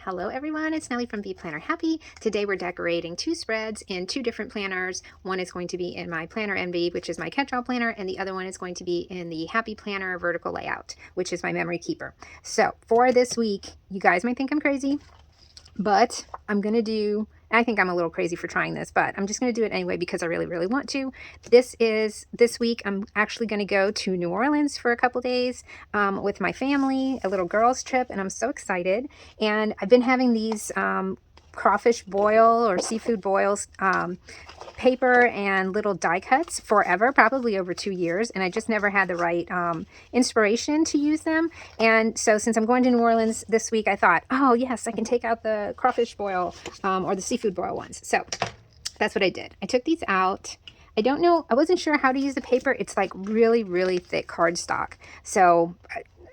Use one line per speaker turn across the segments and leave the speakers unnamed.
Hello everyone, it's Nellie from Be Planner Happy. Today we're decorating two spreads in two different planners. One is going to be in my Planner Envy, which is my catch-all planner, and the other one is going to be in the Happy Planner vertical layout, which is my memory keeper. So for this week, you guys might think I'm crazy, but I think I'm a little crazy for trying this, but I'm just going to do it anyway because I really want to. This week, I'm actually going to go to New Orleans for a couple days with my family, a little girls trip, and I'm so excited. And I've been having these crawfish boil or seafood boils paper and little die cuts forever, probably over 2 years, and I just never had the right inspiration to use them. And so since I'm going to New Orleans this week, I thought, oh yes, I can take out the crawfish boil or the seafood boil ones. So that's what I did. I took these out. I don't know, I wasn't sure how to use the paper. It's like really thick cardstock. So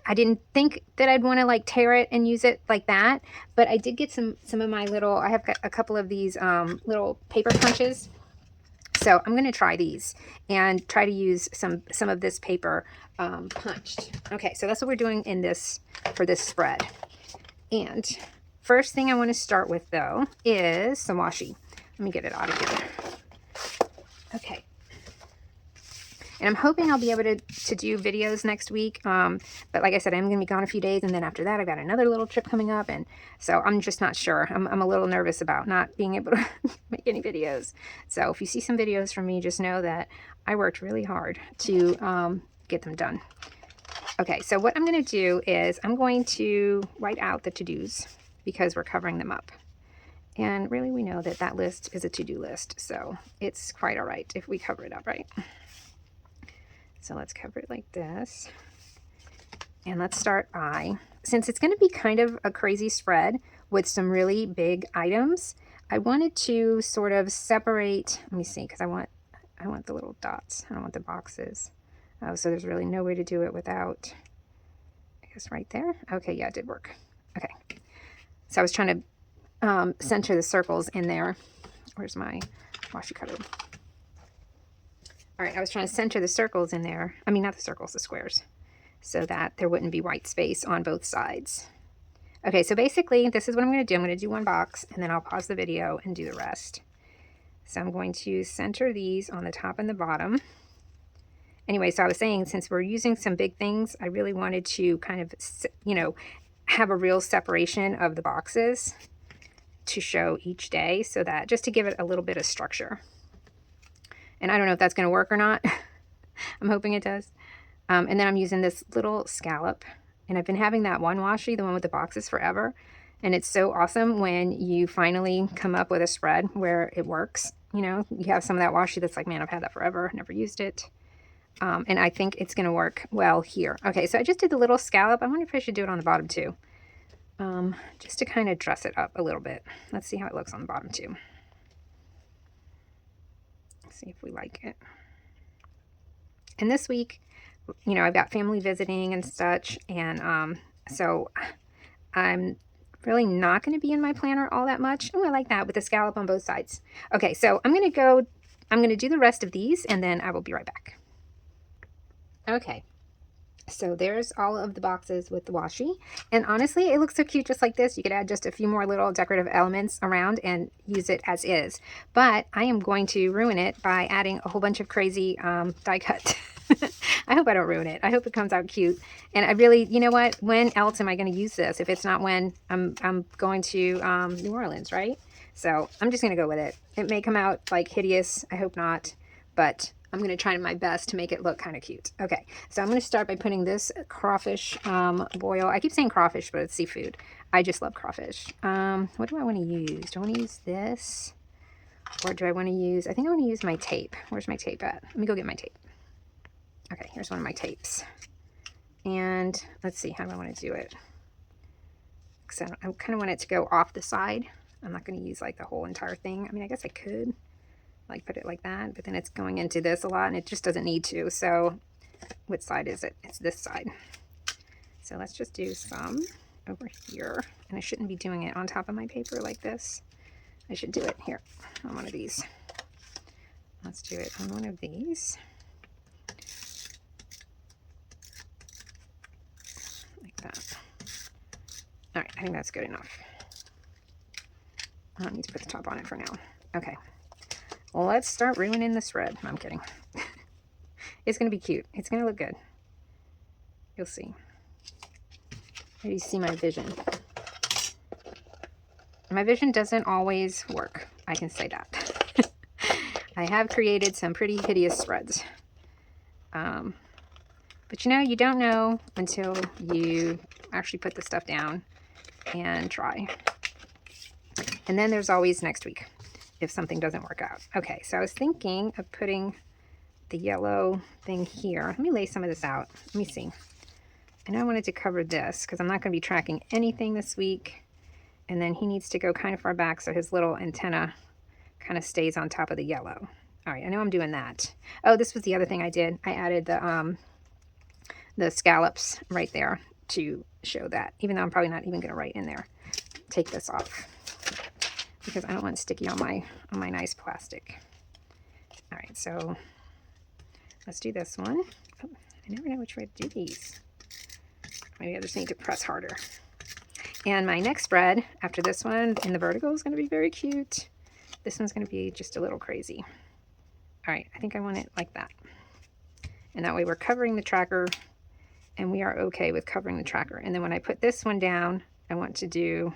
I didn't think that I'd want to like tear it and use it like that, but I did get some of my little, I have got a couple of these little paper punches. So I'm going to try these and try to use some of this paper punched. Okay, so that's what we're doing for this spread. And first thing I want to start with though is some washi. Let me get it out of here. Okay. And I'm hoping I'll be able to do videos next week. But like I said, I'm going to be gone a few days. And then after that, I've got another little trip coming up. And so I'm just not sure. I'm a little nervous about not being able to make any videos. So if you see some videos from me, just know that I worked really hard to get them done. Okay, so what I'm going to do is I'm going to write out the to-dos because we're covering them up. And really, we know that that list is a to-do list. So it's quite all right if we cover it up, right? So let's cover it like this. And let's start by, since it's going to be kind of a crazy spread with some really big items, I wanted to sort of separate, let me see, because I want the little dots. I don't want the boxes. Oh, so there's really no way to do it without, I guess right there. Okay, yeah, it did work. Okay. So I was trying to center the circles in there. Where's my washi cutter? All right, I was trying to center the circles in there. I mean, not the circles, the squares, so that there wouldn't be white space on both sides. Okay, so basically, this is what I'm going to do. I'm going to do one box, and then I'll pause the video and do the rest. So I'm going to center these on the top and the bottom. Anyway, so I was saying, since we're using some big things, I really wanted to kind of, have a real separation of the boxes to show each day, so that just to give it a little bit of structure. And I don't know if that's going to work or not. I'm hoping it does. And then I'm using this little scallop. And I've been having that one washi, the one with the boxes, forever. And it's so awesome when you finally come up with a spread where it works. You know, you have some of that washi that's like, man, I've had that forever. Never used it. And I think it's going to work well here. Okay, so I just did the little scallop. I wonder if I should do it on the bottom too. Just to kind of dress it up a little bit. Let's see how it looks on the bottom too. See if we like it. And this week, I've got family visiting and such, and so I'm really not going to be in my planner all that much. Oh, I like that with the scallop on both sides. Okay, so I'm going to do the rest of these, and then I will be right back. Okay. So there's all of the boxes with the washi, and honestly it looks so cute just like this. You could add just a few more little decorative elements around and use it as is, but I am going to ruin it by adding a whole bunch of crazy die cut. I hope I don't ruin it. I hope it comes out cute. And I really, you know what, when else am I going to use this if it's not when I'm going to New Orleans, right? So I'm just going to go with it. It may come out like hideous, I hope not, but I'm going to try my best to make it look kind of cute. Okay, so I'm going to start by putting this crawfish boil. I keep saying crawfish, but it's seafood. I just love crawfish. What do I want to use? Do I want to use this? Or do I want to use, I think I want to use my tape. Where's my tape at? Let me go get my tape. Okay, here's one of my tapes. And let's see, how do I want to do it? Because I kind of want it to go off the side. I'm not going to use like the whole entire thing. I mean, I guess I could. Like put it like that, but then it's going into this a lot and it just doesn't need to. So which side is it? It's this side. So let's just do some over here, and I shouldn't be doing it on top of my paper like this. I should do it here on one of these. Let's do it on one of these like that. All right, I think that's good enough. I don't need to put the top on it for now. Okay. Well, let's start ruining this thread. No, I'm kidding. It's going to be cute. It's going to look good. You'll see. Maybe you see my vision. My vision doesn't always work. I can say that. I have created some pretty hideous threads. But you know, you don't know until you actually put the stuff down and try. And then there's always next week if something doesn't work out. Okay, so I was thinking of putting the yellow thing here. Let me lay some of this out. Let me see. I know I wanted to cover this because I'm not going to be tracking anything this week. And then he needs to go kind of far back so his little antenna kind of stays on top of the yellow. All right, I know I'm doing that. Oh, this was the other thing I did. I added the scallops right there to show that, even though I'm probably not even going to write in there. Take this off because I don't want it sticky on my nice plastic. All right, so let's do this one. Oh, I never know which way to do these. Maybe I just need to press harder. And my next spread after this one in the vertical is going to be very cute. This one's going to be just a little crazy. All right, I think I want it like that. And that way we're covering the tracker and we are okay with covering the tracker. And then when I put this one down, I want to do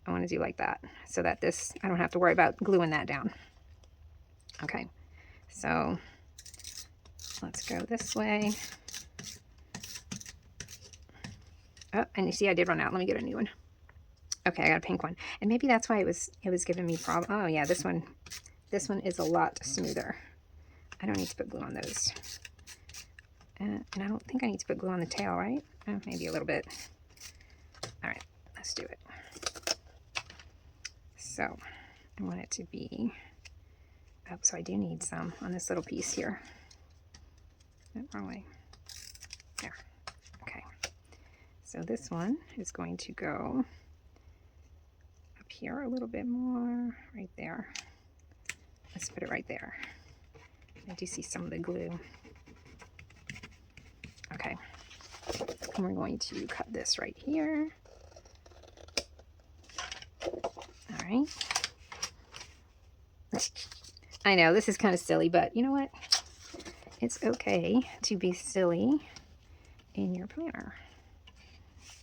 like that so that this, I don't have to worry about gluing that down. Okay, so let's go this way. Oh, and you see I did run out. Let me get a new one. Okay, I got a pink one. And maybe that's why it was giving me problem. Oh yeah, this one is a lot smoother. I don't need to put glue on those. And I don't think I need to put glue on the tail, right? Oh, maybe a little bit. All right, let's do it. So I want it to be, oh, so I do need some on this little piece here. Oh, wrong way. There. Okay. So this one is going to go up here a little bit more, right there. Let's put it right there. I do see some of the glue. Okay. And we're going to cut this right here. All right. I know this is kind of silly, but you know what? It's okay to be silly in your planner.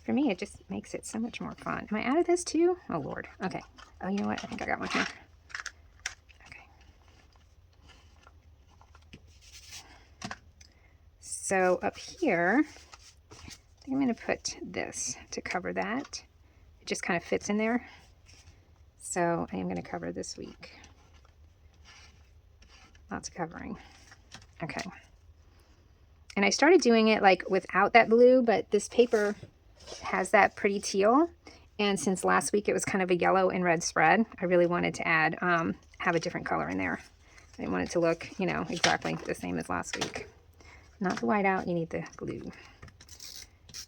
For me, it just makes it so much more fun. Am I out of this too? Oh, Lord. Okay. Oh, you know what? I think I got one here. Okay. So up here, I think I'm going to put this to cover that. It just kind of fits in there. So I am going to cover this week. Lots of covering. Okay. And I started doing it like without that blue, but this paper has that pretty teal. And since last week it was kind of a yellow and red spread, I really wanted to add, have a different color in there. I didn't want it to look, you know, exactly the same as last week. Not the white out, you need the glue.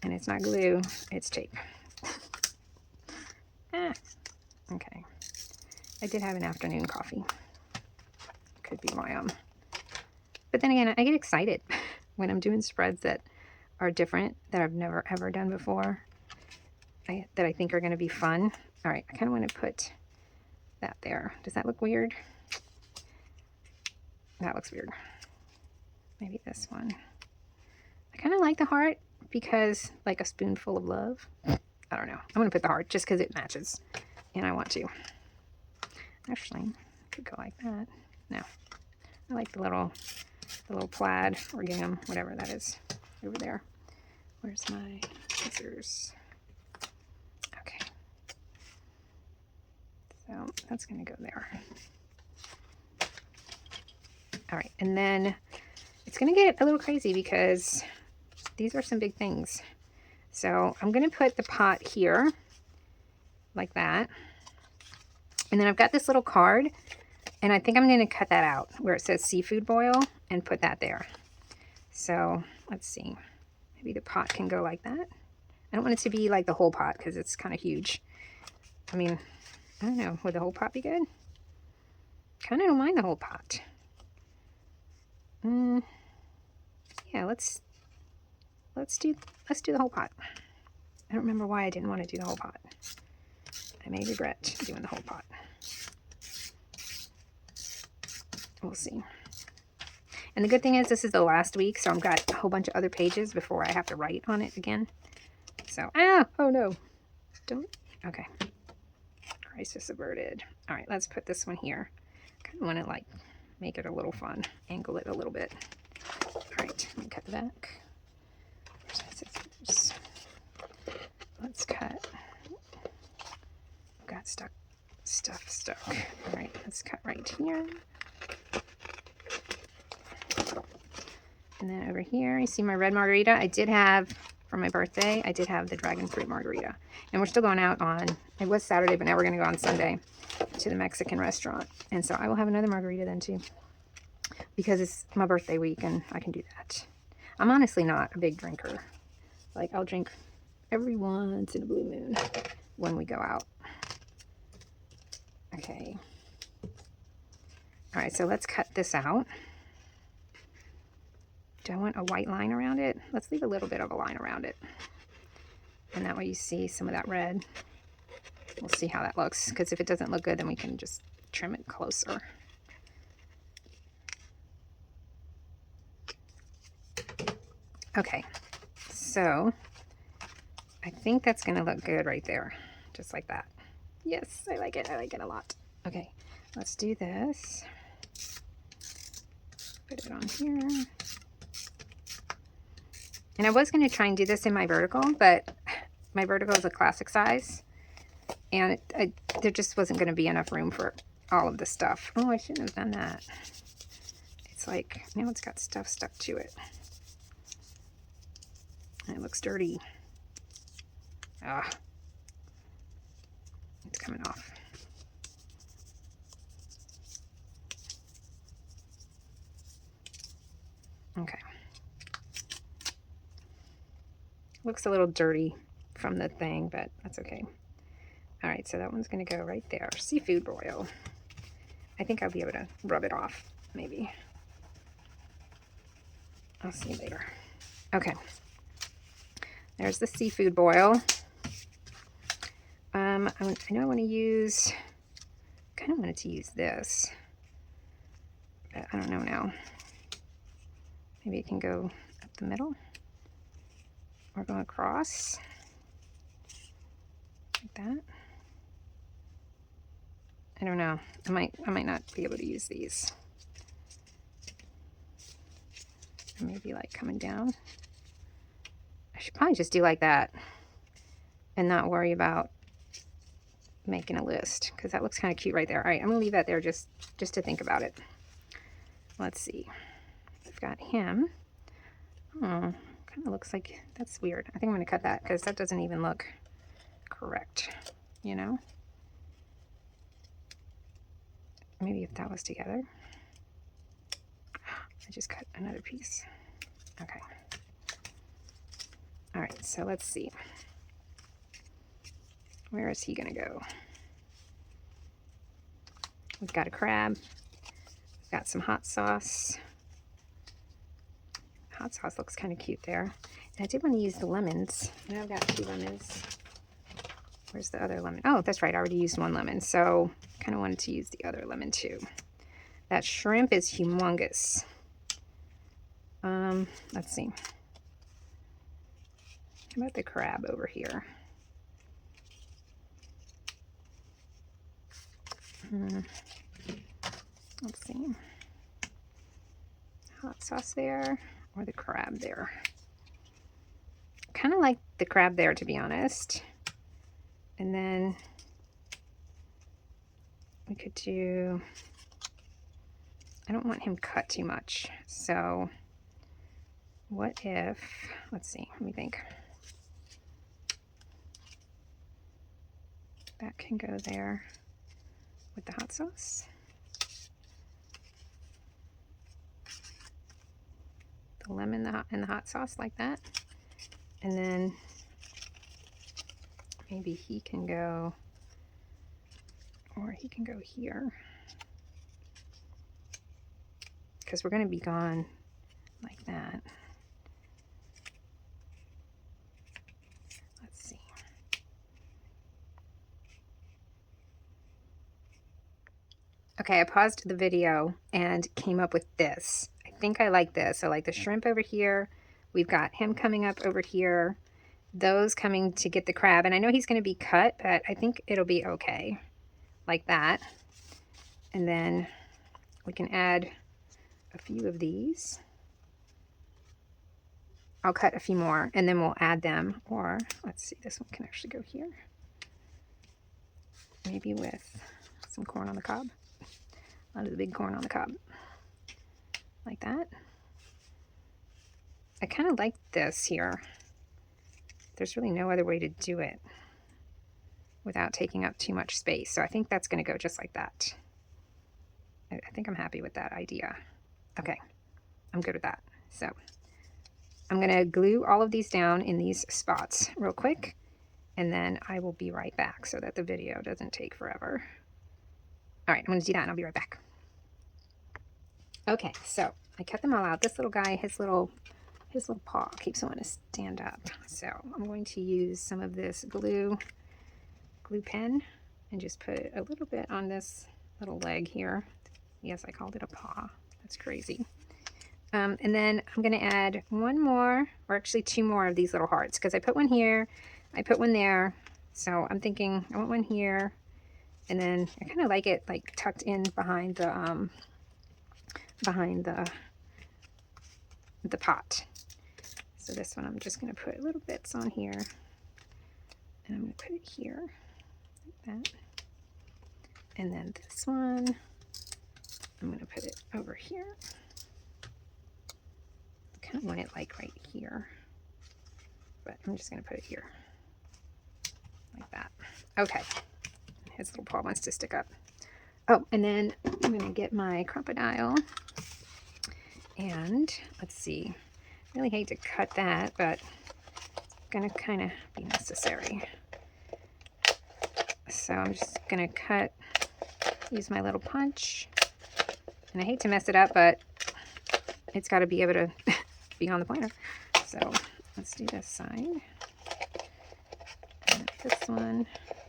And it's not glue, it's tape. Okay. I did have an afternoon coffee. Could be why but then again, I get excited when I'm doing spreads that are different, that I've never ever done before, that I think are going to be fun. All right, I kind of want to put that there. Does that look weird? That looks weird. Maybe this one. I kind of like the heart because like a spoonful of love. I don't know. I'm going to put the heart just because it matches and I want to. Actually, I could go like that. No. I like the little plaid or gingham, whatever that is, over there. Where's my scissors? Okay. So that's going to go there. All right, and then it's going to get a little crazy because these are some big things. So I'm going to put the pot here like that. And then I've got this little card, and I think I'm going to cut that out where it says seafood boil and put that there. So let's see. Maybe the pot can go like that. I don't want it to be like the whole pot because it's kind of huge. I mean, I don't know. Would the whole pot be good? Kind of don't mind the whole pot. Yeah, let's do the whole pot. I don't remember why I didn't want to do the whole pot. I may regret doing the whole pot. We'll see. And the good thing is this is the last week, so I've got a whole bunch of other pages before I have to write on it again. So, oh no. Don't, okay. Crisis averted. All right, let's put this one here. Kind of want to like make it a little fun, angle it a little bit. All right, let me cut the back. Where's my scissors? Let's cut. Got stuff stuck. All right, let's cut right here. And then over here, you see my red margarita. I did have, for my birthday, I did have the dragon fruit margarita. And we're still going out on, it was Saturday, but now we're going to go on Sunday to the Mexican restaurant. And so I will have another margarita then too. Because it's my birthday week and I can do that. I'm honestly not a big drinker. Like, I'll drink every once in a blue moon when we go out. Okay. All right, so let's cut this out. Do I want a white line around it? Let's leave a little bit of a line around it. And that way you see some of that red. We'll see how that looks, because if it doesn't look good, then we can just trim it closer. Okay, so I think that's going to look good right there, just like that. Yes, I like it. I like it a lot. Okay, let's do this. Put it on here. And I was going to try and do this in my vertical, but my vertical is a classic size. And there just wasn't going to be enough room for all of the stuff. Oh, I shouldn't have done that. It's like, now it's got stuff stuck to it. And it looks dirty. Ah, it's coming off. Okay. Looks a little dirty from the thing, but that's okay. All right, so that one's going to go right there. Seafood broil. I think I'll be able to rub it off, maybe. I'll see later. Okay. There's the seafood boil. I know I want to use, kind of wanted to use this, but I don't know now. Maybe it can go up the middle or go across like that. I don't know. I might not be able to use these. Or maybe like coming down. I should probably just do like that and not worry about making a list, because that looks kind of cute right there. All right, I'm gonna leave that there just to think about it. Let's see. I've got him. Oh, kind of looks like, that's weird. I think I'm gonna cut that because that doesn't even look correct, you know? Maybe if that was together. I just cut another piece. Okay. All right, so let's see. Where is he gonna go? We've got a crab. We've got some hot sauce. Hot sauce looks kind of cute there. And I did want to use the lemons. Now I've got 2 lemons. Where's the other lemon? Oh, that's right. I already used 1 lemon. So kind of wanted to use the other lemon too. That shrimp is humongous. Let's see. How about the crab over here? Let's see. Hot sauce there or the crab there. Kind of like the crab there, to be honest. And then we could do, I don't want him cut too much. So what if, let's see, let me think. That can go there with the hot sauce. The lemon and the hot sauce like that. And then maybe he can go, or he can go here. Because we're going to be gone like that. Let's see. Okay, I paused the video and came up with this. I think I like this. So like the shrimp over here. We've got him coming up over here. Those coming to get the crab. And I know he's going to be cut, but I think it'll be okay. Like that. And then we can add a few of these. I'll cut a few more and then we'll add them. Or, let's see, this one can actually go here. Maybe with some corn on the cob. A lot of the big corn on the cob. Like that. I kind of like this here. There's really no other way to do it without taking up too much space. So I think that's going to go just like that. I think I'm happy with that idea. Okay, I'm good with that. So I'm going to glue all of these down in these spots real quick, and then I will be right back so that the video doesn't take forever. All right, I'm going to do that and I'll be right back. Okay, so I cut them all out. This little guy, his little paw keeps wanting to stand up. So I'm going to use some of this glue pen and just put a little bit on this little leg here. Yes, I called it a paw. That's crazy. And then I'm going to add one more, or actually two more of these little hearts, because I put one here, I put one there. So I'm thinking I want one here, and then I kind of like it like tucked in behind the pot. So this one I'm just going to put little bits on here, and I'm going to put it here like that. And then this one I'm going to put it over here. I kind of want it like right here, but I'm just going to put it here like that. Okay, his little paw wants to stick up. Oh, and then I'm going to get my crocodile, and let's see, I really hate to cut that, but it's going to kind of be necessary. So I'm just going to use my little punch, and I hate to mess it up, but it's got to be able to be on the planner. So let's do this side, and this one.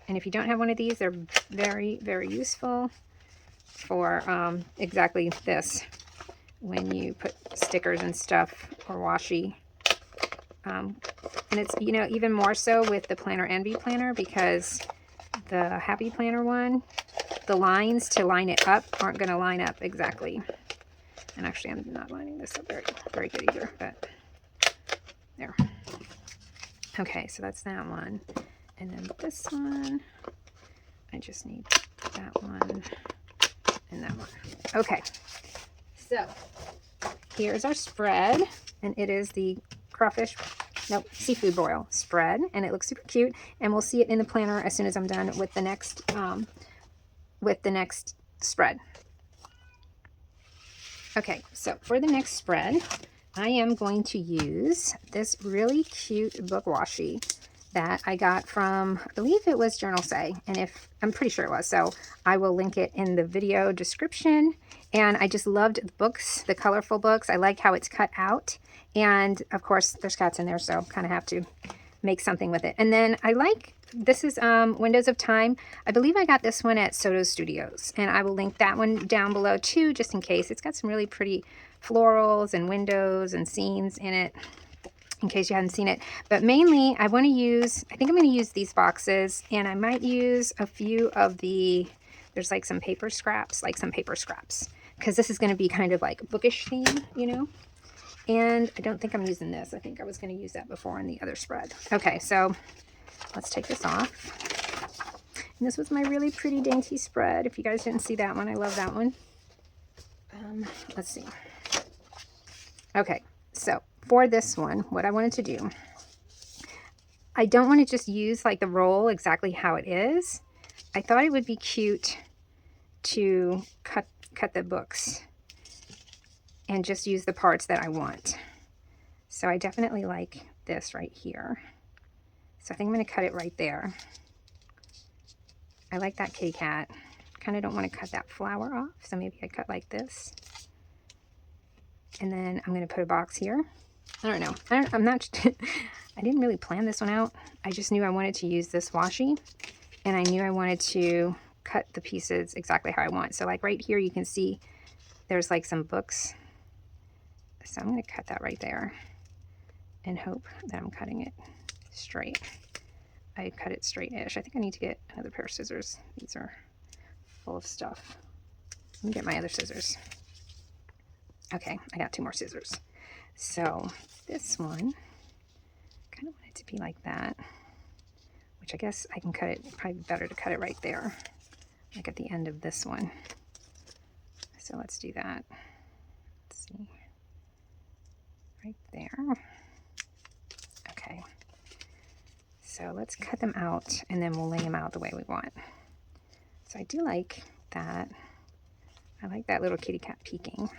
And if you don't have one of these, they're very, very useful for exactly this. When you put stickers and stuff or washi. And it's, you know, even more so with the Planner Envy planner, because the Happy Planner one, the lines to line it up aren't going to line up exactly. And actually, I'm not lining this up very, very good either, but there. Okay, so that's that one. And then this one, I just need that one and that one. Okay, so here's our spread, and it is the seafood broil spread, and it looks super cute, and we'll see it in the planner as soon as I'm done with the next spread. Okay, so for the next spread, I am going to use this really cute book washi that I got from, I believe it was Journal Say, and I'm pretty sure it was, so I will link it in the video description. And I just loved the books, the colorful books. I like how it's cut out, and of course there's cats in there, so kind of have to make something with it. And then I like, this is Windows of Time. I believe I got this one at Soto Studios, and I will link that one down below too, just in case. It's got some really pretty florals and windows and scenes in it, in case you hadn't seen it. But mainly I think I'm going to use these boxes, and I might use a few of there's like some paper scraps, because this is going to be kind of like a bookish theme, you know. And I don't think I'm using this. I think I was going to use that before in the other spread. Okay, so let's take this off. And this was my really pretty dainty spread. If you guys didn't see that one, I love that one. Let's see. Okay, so for this one, what I wanted to do, I don't want to just use like the roll exactly how it is. I thought it would be cute to cut the books and just use the parts that I want. So I definitely like this right here. So I think I'm going to cut it right there. I like that kitty cat. Kind of don't want to cut that flower off, so maybe I cut like this. And then I'm going to put a box here. I don't know. I'm not, I didn't really plan this one out. I just knew I wanted to use this washi, and I knew I wanted to cut the pieces exactly how I want. So like right here, you can see there's like some books. So I'm going to cut that right there and hope that I'm cutting it straight. I cut it straight-ish. I think I need to get another pair of scissors. These are full of stuff. Let me get my other scissors. Okay, I got 2 more scissors. So this one, kind of want it to be like that, which I guess I can cut it, probably better to cut it right there, like at the end of this one. So let's do that. Let's see, right there. Okay, so let's cut them out and then we'll lay them out the way we want. So I do like that. I like that little kitty cat peeking.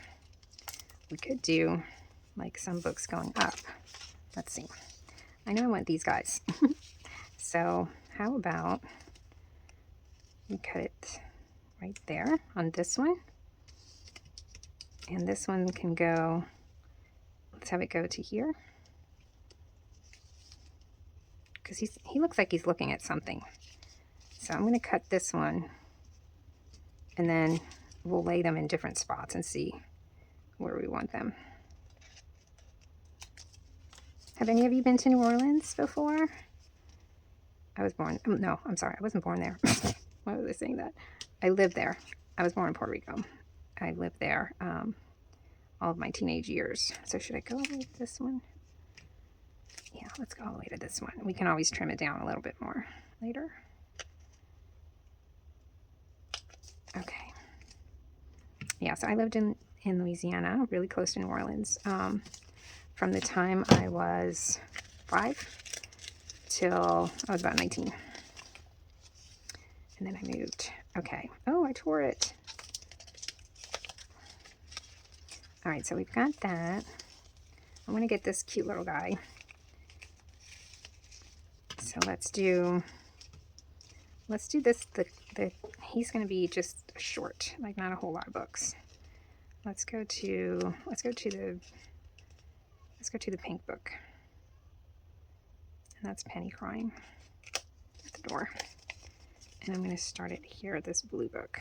We could do like some books going up. Let's see. I know I want these guys. So how about we cut it right there on this one. And this one can go, let's have it go to here. Because he looks like he's looking at something. So I'm going to cut this one. And then we'll lay them in different spots and see where we want them. Have any of you been to New Orleans before? I was born, no, I'm sorry, I wasn't born there. Why was I saying that? I lived there. I was born in Puerto Rico. I lived there all of my teenage years. So should I go all the way to this one? Yeah, let's go all the way to this one. We can always trim it down a little bit more later. Okay. Yeah, so I lived in Louisiana, really close to New Orleans, from the time I was 5 till I was about 19. And then I moved. Okay. Oh, I tore it. All right, so we've got that. I'm going to get this cute little guy. So let's do this. He's going to be just short, like not a whole lot of books. Let's go to the pink book. And that's Penny crying at the door. And I'm going to start it here at this blue book.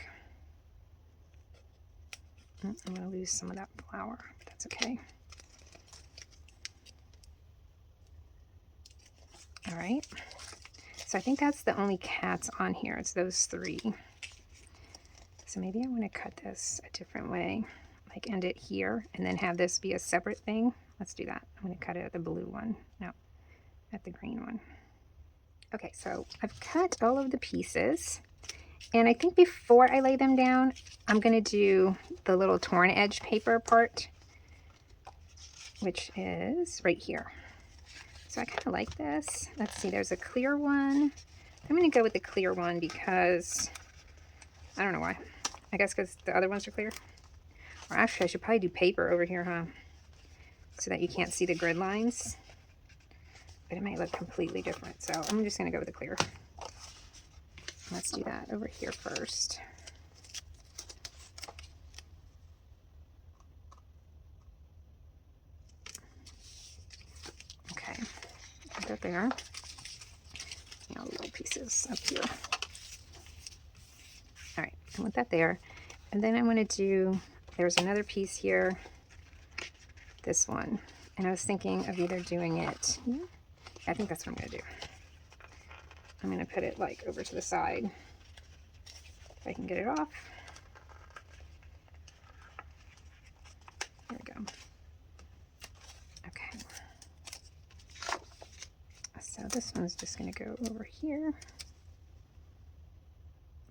I'm going to lose some of that flower, but that's okay. All right. So I think that's the only cats on here. It's those 3. So maybe I want to cut this a different way, like end it here and then have this be a separate thing. Let's do that. I'm going to cut it at the blue one. No, at the green one. Okay, so I've cut all of the pieces. And I think before I lay them down, I'm going to do the little torn edge paper part, which is right here. So I kind of like this. Let's see, there's a clear one. I'm going to go with the clear one because, I don't know why. I guess because the other ones are clear. Or actually, I should probably do paper over here, huh? So that you can't see the grid lines. But it might look completely different. So I'm just going to go with the clear. Let's do that over here first. Okay, put that there. Now little pieces up here. All right, I want that there. And then I want to do, there's another piece here, this one. And I was thinking of either doing it here. I think that's what I'm going to do. I'm going to put it like over to the side, if I can get it off. There we go. Okay. So this one's just going to go over here,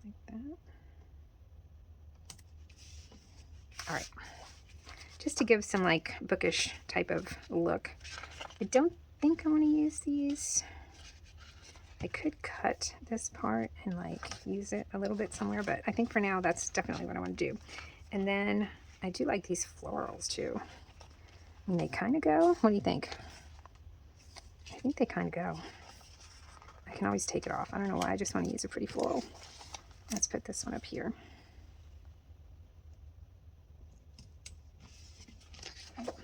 like that. All right. Just to give some like bookish type of look. I don't think I want to use these. I could cut this part and like use it a little bit somewhere, but I think for now that's definitely what I want to do. And then I do like these florals too. And they kind of go. What do you think? I think they kind of go. I can always take it off. I don't know why. I just want to use a pretty floral. Let's put this one up here.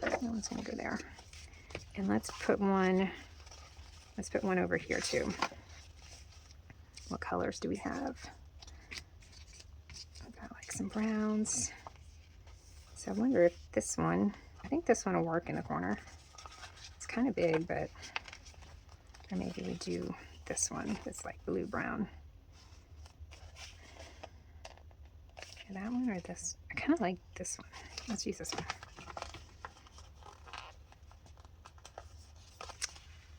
That one's going to go there. And let's put one over here too. What colors do we have? some browns. So I wonder if this one, I think this one will work in the corner. It's kind of big, but, or maybe we do this one that's like blue brown. That one or this? I kind of like this one. Let's use this one.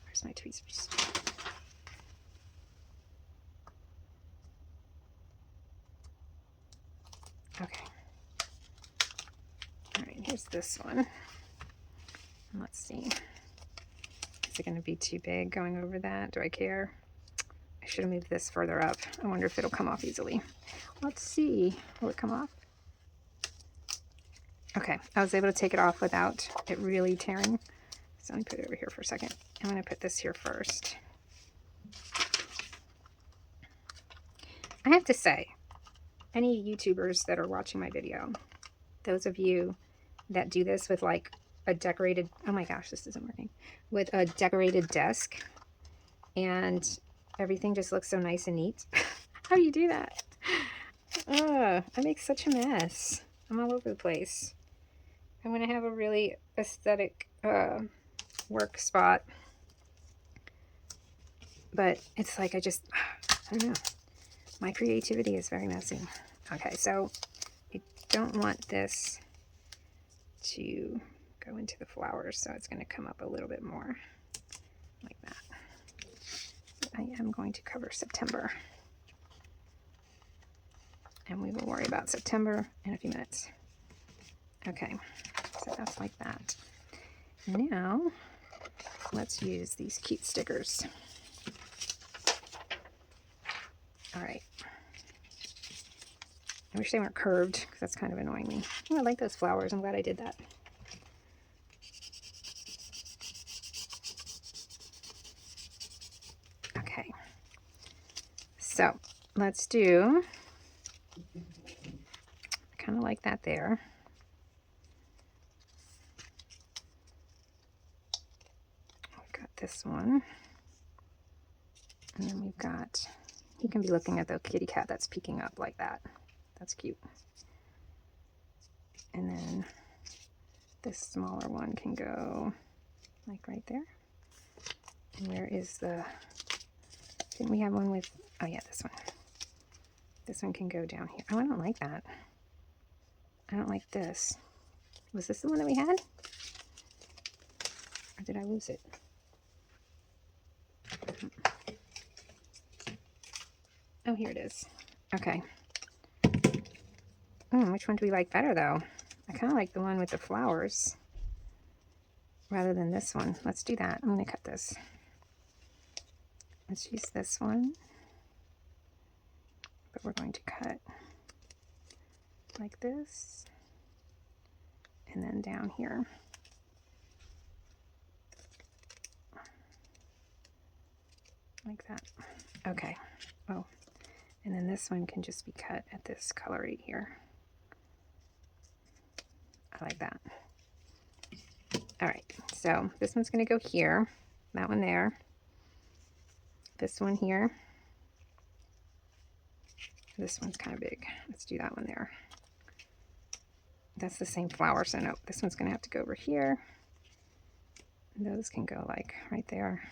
Where's my tweezers? Okay. All right, here's this one. And let's see. Is it going to be too big going over that? Do I care? I should have moved this further up. I wonder if it'll come off easily. Let's see. Will it come off? Okay, I was able to take it off without it really tearing. So let me put it over here for a second. I'm going to put this here first. I have to say, any YouTubers that are watching my video, those of you that do this with like a decorated, oh my gosh, this isn't working, with a decorated desk and everything just looks so nice and neat. How do you do that? I make such a mess. I'm all over the place. I'm going to have a really aesthetic work spot. But it's like I don't know. My creativity is very messy. Okay, so I don't want this to go into the flowers, so it's going to come up a little bit more like that. But I am going to cover September. And we will worry about September in a few minutes. Okay, so that's like that. Now, let's use these cute stickers. All right. I wish they weren't curved, because that's kind of annoying me. Oh, I like those flowers. I'm glad I did that. Okay. So, let's do... kind of like that there. We've got this one. And then we've got, you can be looking at the kitty cat that's peeking up like that. That's cute. And then this smaller one can go like right there. And where is the, didn't we have one with, oh yeah, this one. This one can go down here. Oh, I don't like that. I don't like this. Was this the one that we had? Or did I lose it? Oh, here it is. Okay. Which one do we like better, though? I kind of like the one with the flowers rather than this one. Let's do that. I'm going to cut this. Let's use this one. But we're going to cut like this. And then down here. Like that. Okay. Oh. And then this one can just be cut at this color right here. I like that. All right. So this one's going to go here. That one there. This one here. This one's kind of big. Let's do that one there. That's the same flower, so no, this one's going to have to go over here. And those can go like right there.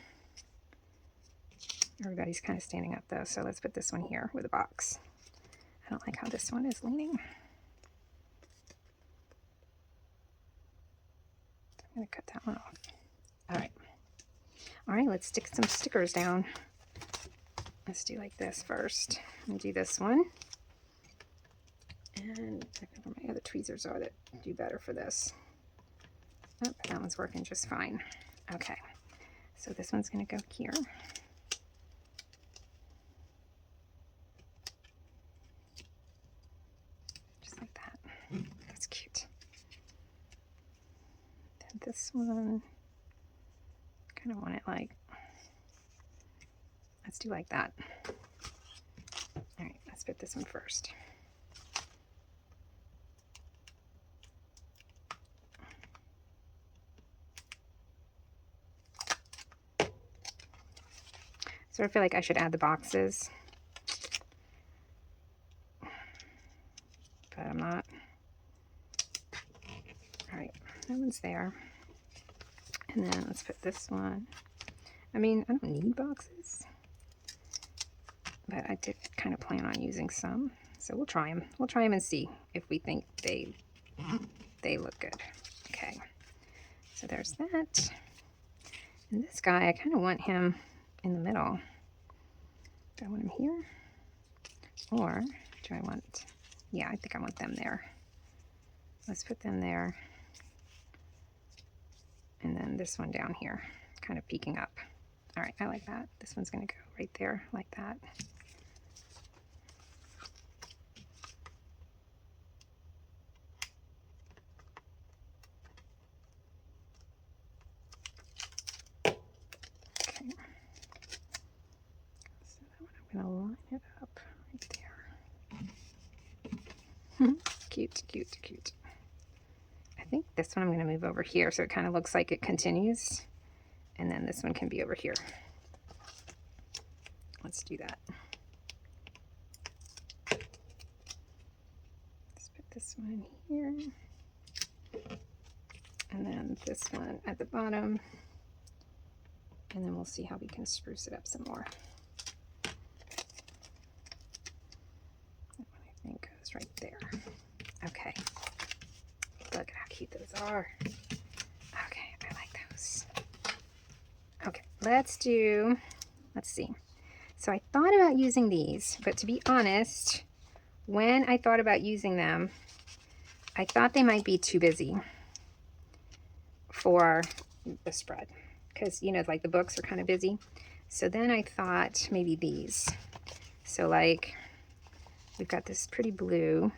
Everybody's kind of standing up though, so let's put this one here with a box. I don't like how this one is leaning. I'm going to cut that one off. All right. All right, let's stick some stickers down. Let's do like this first. And do this one. And I think where my other tweezers are that do better for this. Oh, that one's working just fine. Okay, so this one's going to go here. Just like that. That's cute. Then this one, kind of want it like, let's do like that. All right, let's put this one first. So I feel like I should add the boxes. but I'm not. All right, that one's there. And then let's put this one. I mean, I don't need boxes, but I did kind of plan on using some. So we'll try them. We'll try them and see if we think they look good. Okay, so there's that. And this guy, I kind of want him in the middle. Do I want him here? Or do I want, yeah, I think I want them there. Let's put them there. And then this one down here, kind of peeking up. All right, I like that. This one's gonna go right there like that. Okay. So that one I'm gonna line it up right there. Cute, cute, cute. I think this one I'm gonna move over here so it kind of looks like it continues. And then this one can be over here. Let's do that. Let's put this one here. And then this one at the bottom. And then we'll see how we can spruce it up some more. That one I think goes right there. Okay. Look at how cute those are. Okay, I like those. Okay, let's see. So I thought about using these, but to be honest, when I thought about using them, I thought they might be too busy for the spread. Because, you know, like the books are kind of busy. So then I thought maybe these. So like, we've got this pretty blue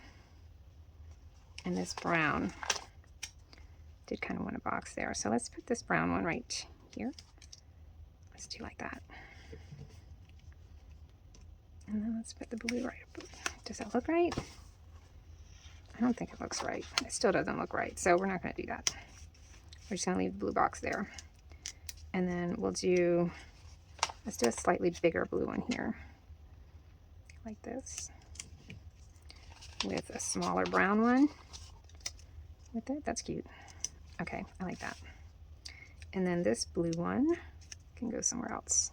and this brown. Did kind of want a box there. So let's put this brown one right here. Let's do like that. And then let's put the blue right up. Does that look right? I don't think it looks right. It still doesn't look right. So we're not going to do that. We're just going to leave the blue box there. And then we'll do, let's do a slightly bigger blue one here. Like this. With a smaller brown one. With it. That's cute. Okay, I like that. And then this blue one can go somewhere else.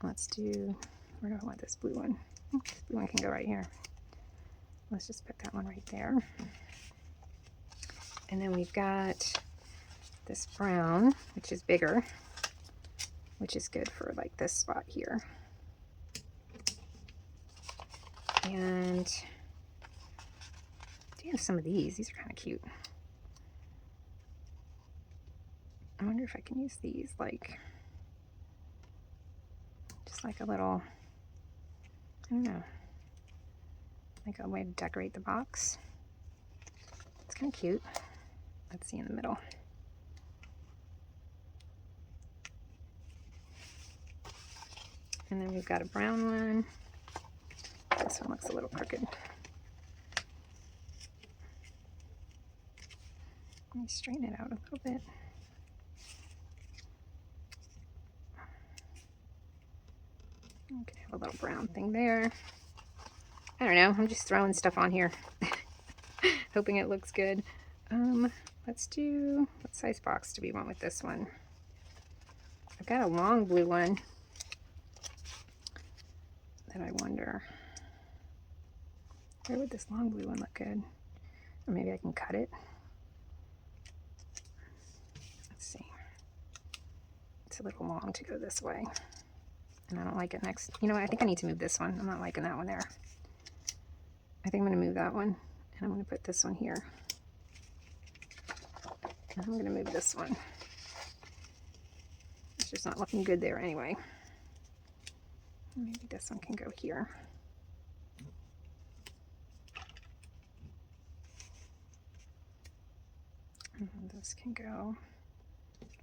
Let's do, where do I want this blue one? This blue one can go right here. Let's just put that one right there. And then we've got this brown, which is bigger, which is good for like this spot here. And I do have some of these. These are kind of cute. I wonder if I can use these like, just like a little, I don't know, like a way to decorate the box. It's kind of cute. Let's see in the middle. And then we've got a brown one. This one looks a little crooked. Let me straighten it out a little bit. Okay, have a little brown thing there. I don't know, I'm just throwing stuff on here. Hoping it looks good. Let's do, what size box do we want with this one? I've got a long blue one that I wonder, where would this long blue one look good? Or maybe I can cut it. Let's see. It's a little long to go this way. And I don't like it next. You know what? I think I need to move this one. I'm not liking that one there. I think I'm going to move that one. And I'm going to put this one here. And I'm going to move this one. It's just not looking good there anyway. Maybe this one can go here. And then this can go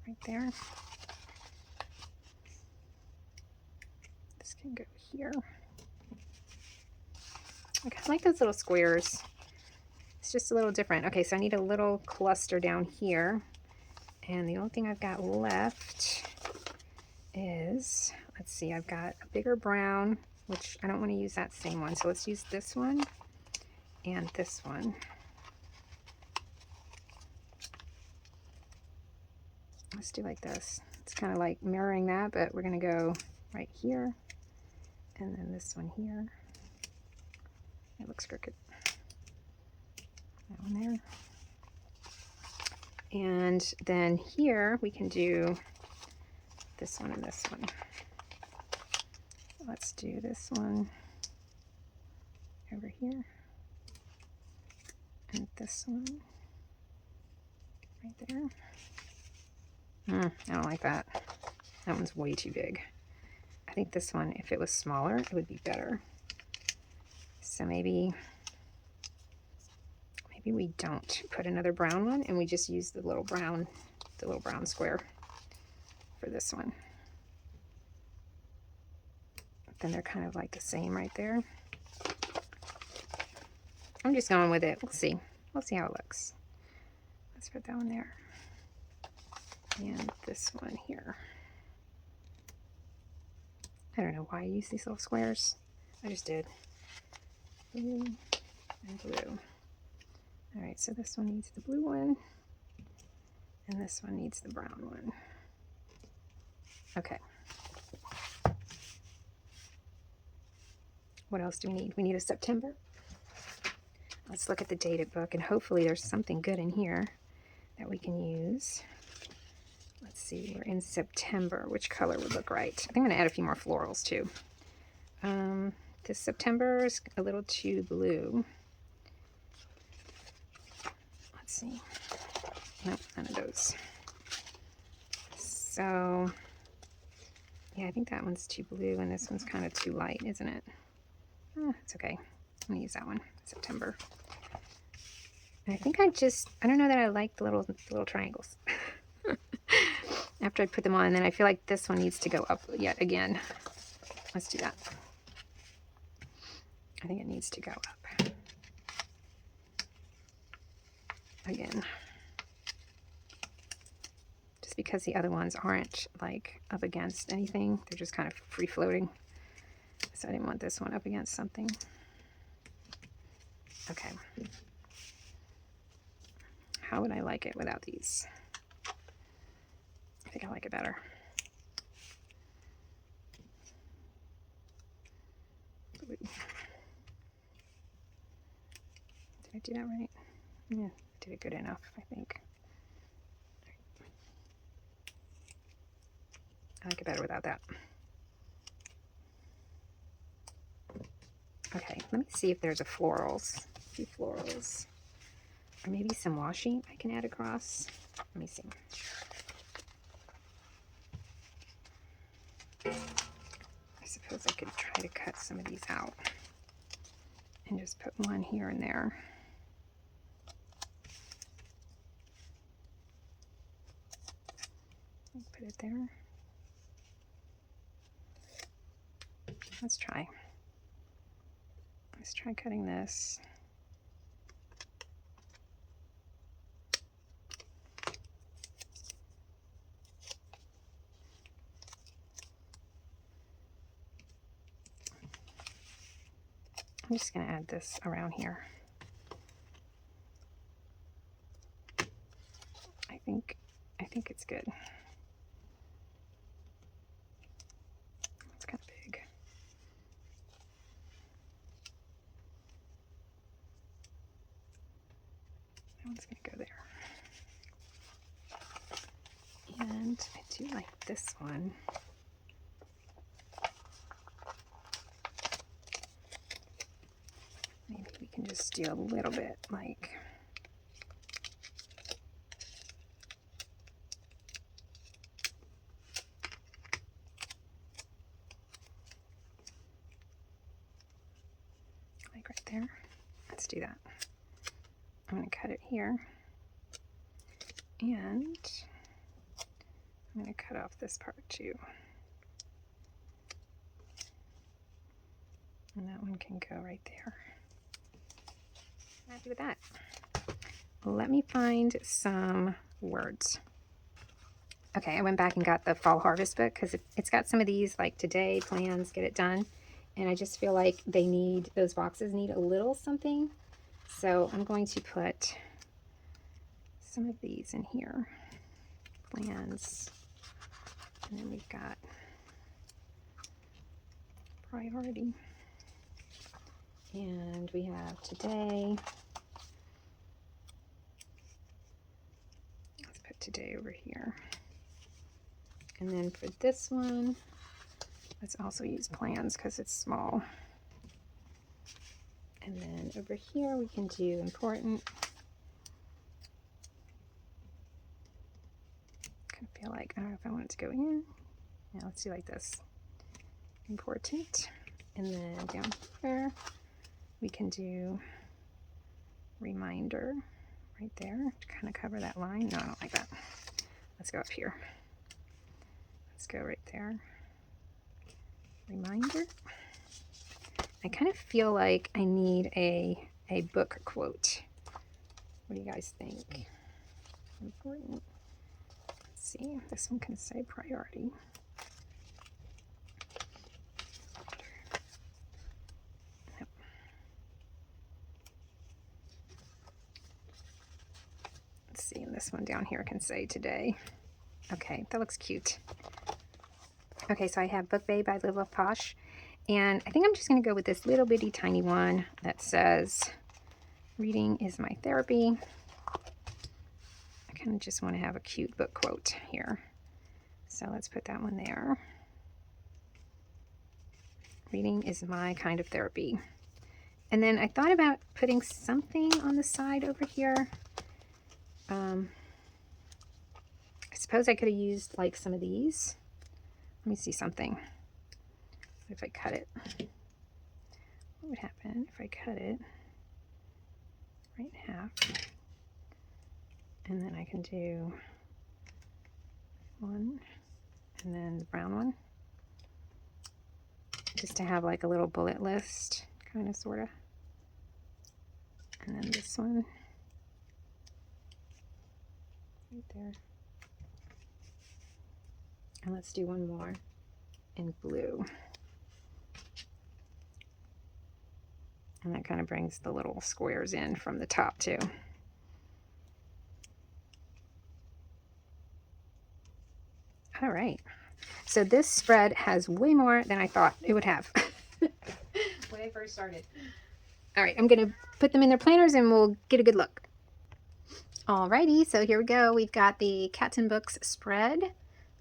right there. This can go here. Okay, I like those little squares. It's just a little different. Okay, so I need a little cluster down here. And the only thing I've got left is, let's see, I've got a bigger brown, which I don't want to use that same one. So let's use this one. and this one. Let's do like this. It's kind of like mirroring that, but we're going to go right here, and then this one here. It looks crooked. That one there. And then here we can do this one and this one. Let's do this one over here, and this one right there. I don't like that. That one's way too big. I think this one, if it was smaller, it would be better. So maybe we don't put another brown one, and we just use the little brown square for this one. Then they're kind of like the same right there. I'm just going with it. We'll see. We'll see how it looks. Let's put that one there. And this one here. I don't know why I use these little squares. I just did. Blue and blue. Alright, so this one needs the blue one. And this one needs the brown one. Okay. What else do we need? We need a September. Let's look at the dated book, and hopefully there's something good in here that we can use. Let's see, we're in September. Which color would look right? I think I'm going to add a few more florals too. This September is a little too blue. Let's see. Nope, none of those. So, yeah, I think that one's too blue, and this one's kind of too light, isn't it? It's okay. I'm going to use that one, September. And I think I don't know that I like the little triangles. After I put them on, then I feel like this one needs to go up yet again. Let's do that. I think it needs to go up again. Just because the other ones aren't like up against anything. They're just kind of free floating. So I didn't want this one up against something. Okay. How would I like it without these? I think I like it better. Did I do that right? Yeah, I did it good enough, I think. I like it better without that. Okay, let me see if there's a few florals, or maybe some washi I can add across. Let me see. I suppose I could try to cut some of these out and just put one here and there. Put it there. Let's try cutting this. I'm just going to add this around here. I think it's good. It's kind of big. That one's going to go there. And I do like this one. Maybe we can just do a little bit like right there. Let's do that. I'm going to cut it here, and I'm going to cut off this part too. And that one can go right there. I'm happy with that. Let me find some words. Okay, I went back and got the Fall Harvest book because it's got some of these, like today, plans, get it done. And I just feel like those boxes need a little something So I'm going to put some of these in here. Plans. And then we've got priority. And we have today. Let's put today over here. And then for this one, let's also use plans because it's small. And then over here we can do important. I feel like, I don't know if I want it to go in. Yeah, let's do like this. Important. And then down here we can do reminder right there to kind of cover that line. No, I don't like that. Let's go up here. Let's go right there. Reminder. I kind of feel like I need a book quote. What do you guys think? Important. Let's see. This one can say priority. Nope. Let's see. And this one down here can say today. Okay, that looks cute. Okay, so I have Book Bay by Live Love Posh. And I think I'm just going to go with this little bitty tiny one that says, reading is my therapy. I kind of just want to have a cute book quote here. So let's put that one there. Reading is my kind of therapy. And then I thought about putting something on the side over here. I suppose I could have used like some of these. Let me see something. If I cut it, what would happen if I cut it right in half? And then I can do one and then the brown one, just to have like a little bullet list, kind of, sort of. And then this one right there. And let's do one more in blue. And that kind of brings the little squares in from the top too. All right. So this spread has way more than I thought it would have when I first started. All right, I'm going to put them in their planners and we'll get a good look. Alrighty, so here we go. We've got the Cats and Books spread,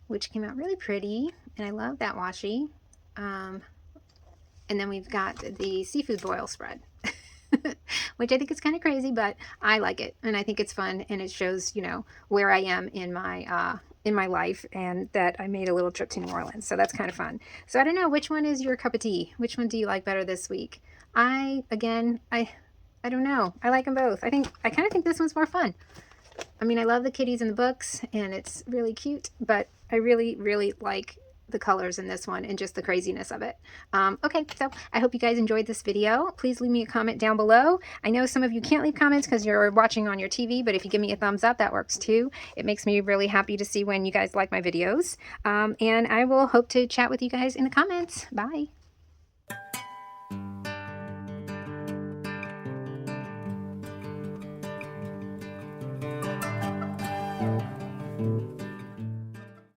which came out really pretty, and I love that washi. And then we've got the seafood boil spread, which I think is kind of crazy, but I like it. And I think it's fun. And it shows, you know, where I am in my life, and that I made a little trip to New Orleans. So that's kind of fun. So I don't know, which one is your cup of tea? Which one do you like better this week? I don't know. I like them both. I kind of think this one's more fun. I mean, I love the kitties in the books and it's really cute, but I really, really like the colors in this one and just the craziness of it. Okay, so I hope you guys enjoyed this video. Please leave me a comment down below. I know some of you can't leave comments because you're watching on your TV, but if you give me a thumbs up, that works too. It makes me really happy to see when you guys like my videos. And I will hope to chat with you guys in the comments. Bye.